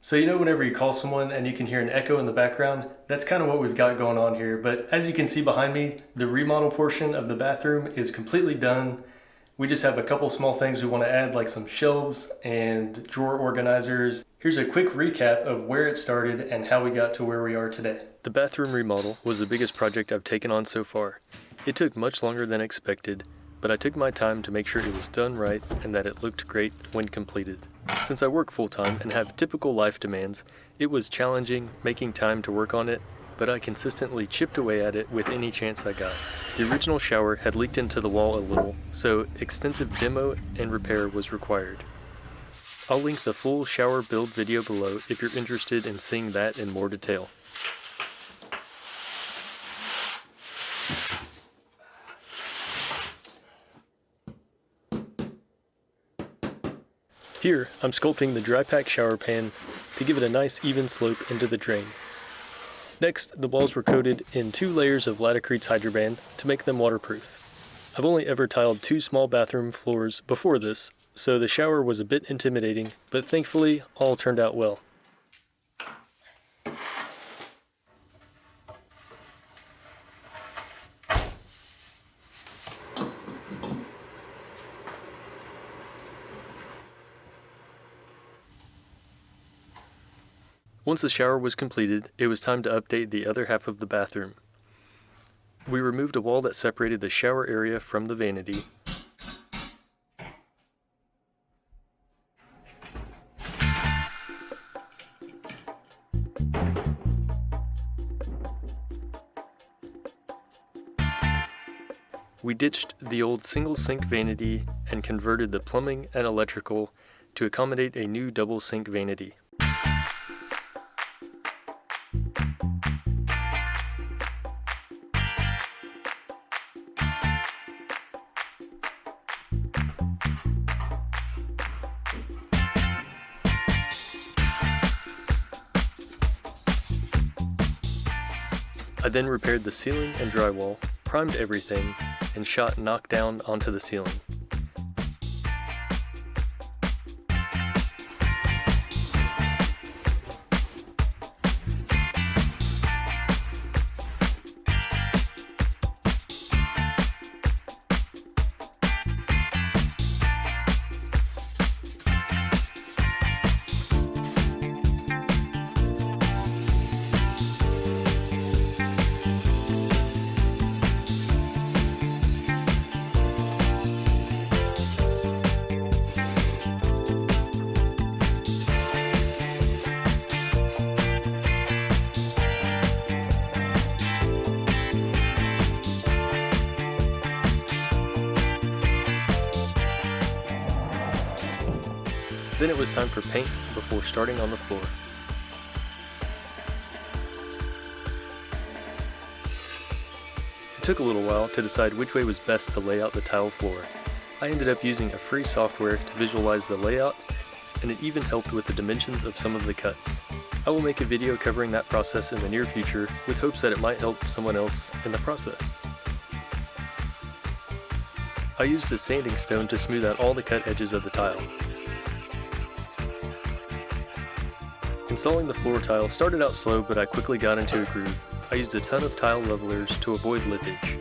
So whenever you call someone and you can hear an echo in the background, that's kind of what we've got going on here. But as you can see behind me, the remodel portion of the bathroom is completely done. We just have a couple small things we want to add, like some shelves and drawer organizers. Here's a quick recap of where it started and how we got to where we are today. The bathroom remodel was the biggest project I've taken on so far. It took much longer than expected, but I took my time to make sure it was done right and that it looked great when completed. Since I work full-time and have typical life demands, it was challenging making time to work on it, but I consistently chipped away at it with any chance I got. The original shower had leaked into the wall a little, so extensive demo and repair was required. I'll link the full shower build video below if you're interested in seeing that in more detail. Here, I'm sculpting the dry pack shower pan to give it a nice even slope into the drain. Next, the walls were coated in 2 layers of Laticrete's Hydraband to make them waterproof. I've only ever tiled 2 small bathroom floors before this, so the shower was a bit intimidating, but thankfully all turned out well. Once the shower was completed, it was time to update the other half of the bathroom. We removed a wall that separated the shower area from the vanity. We ditched the old single sink vanity and converted the plumbing and electrical to accommodate a new double sink vanity. I then repaired the ceiling and drywall, primed everything, and shot knockdown onto the ceiling. Then it was time for paint before starting on the floor. It took a little while to decide which way was best to lay out the tile floor. I ended up using a free software to visualize the layout, and it even helped with the dimensions of some of the cuts. I will make a video covering that process in the near future with hopes that it might help someone else in the process. I used a sanding stone to smooth out all the cut edges of the tile. Installing the floor tile started out slow, but I quickly got into a groove. I used a ton of tile levelers to avoid lippage.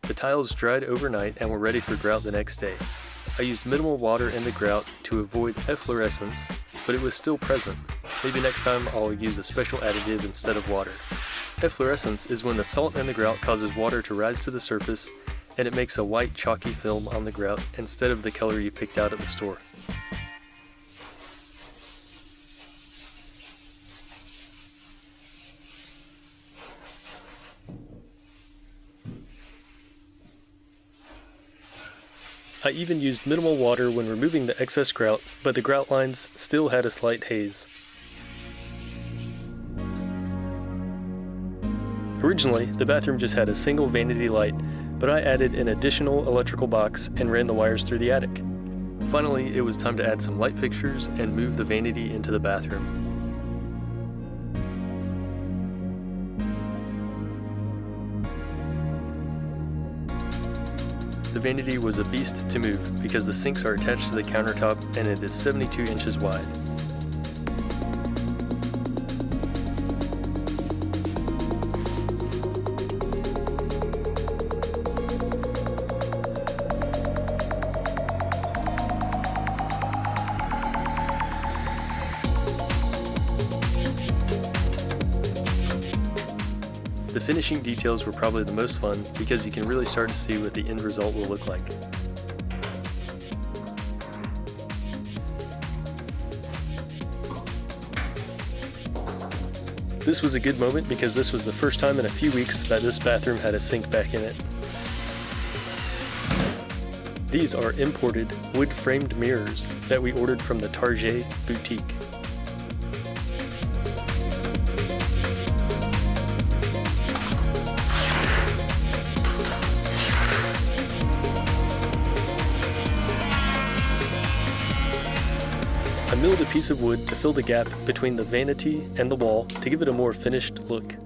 The tiles dried overnight and were ready for grout the next day. I used minimal water in the grout to avoid efflorescence, but it was still present. Maybe next time I'll use a special additive instead of water. Efflorescence is when the salt in the grout causes water to rise to the surface and it makes a white chalky film on the grout instead of the color you picked out at the store. I even used minimal water when removing the excess grout, but the grout lines still had a slight haze. Originally, the bathroom just had a single vanity light, but I added an additional electrical box and ran the wires through the attic. Finally, it was time to add some light fixtures and move the vanity into the bathroom. The vanity was a beast to move because the sinks are attached to the countertop and it is 72 inches wide. The finishing details were probably the most fun because you can really start to see what the end result will look like. This was a good moment because this was the first time in a few weeks that this bathroom had a sink back in it. These are imported wood-framed mirrors that we ordered from the Target boutique. I milled a piece of wood to fill the gap between the vanity and the wall to give it a more finished look.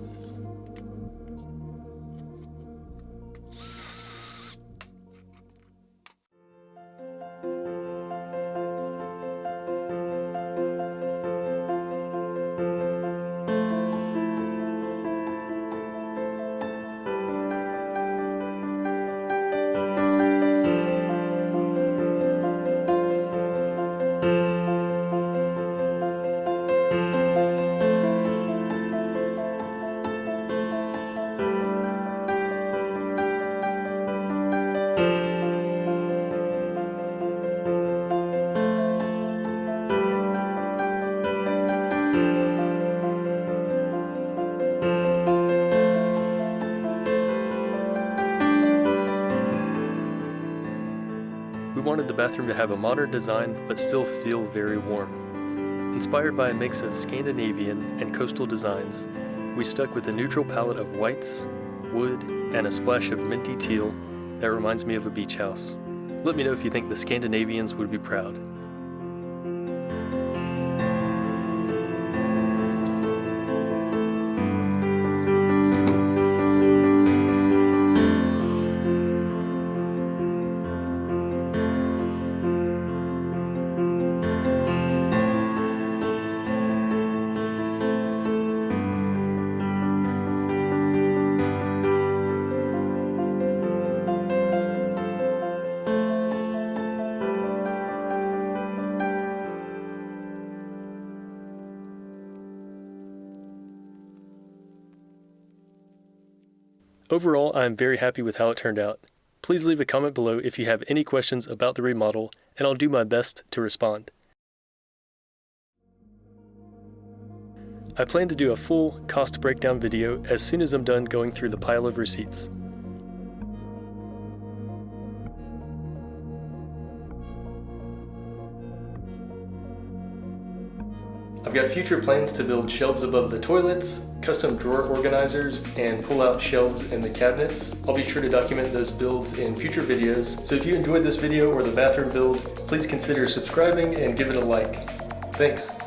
We wanted the bathroom to have a modern design but still feel very warm. Inspired by a mix of Scandinavian and coastal designs, we stuck with a neutral palette of whites, wood, and a splash of minty teal that reminds me of a beach house. Let me know if you think the Scandinavians would be proud. Overall, I am very happy with how it turned out. Please leave a comment below if you have any questions about the remodel, and I'll do my best to respond. I plan to do a full cost breakdown video as soon as I'm done going through the pile of receipts. I've got future plans to build shelves above the toilets, custom drawer organizers, and pull-out shelves in the cabinets. I'll be sure to document those builds in future videos, so if you enjoyed this video or the bathroom build, please consider subscribing and give it a like. Thanks.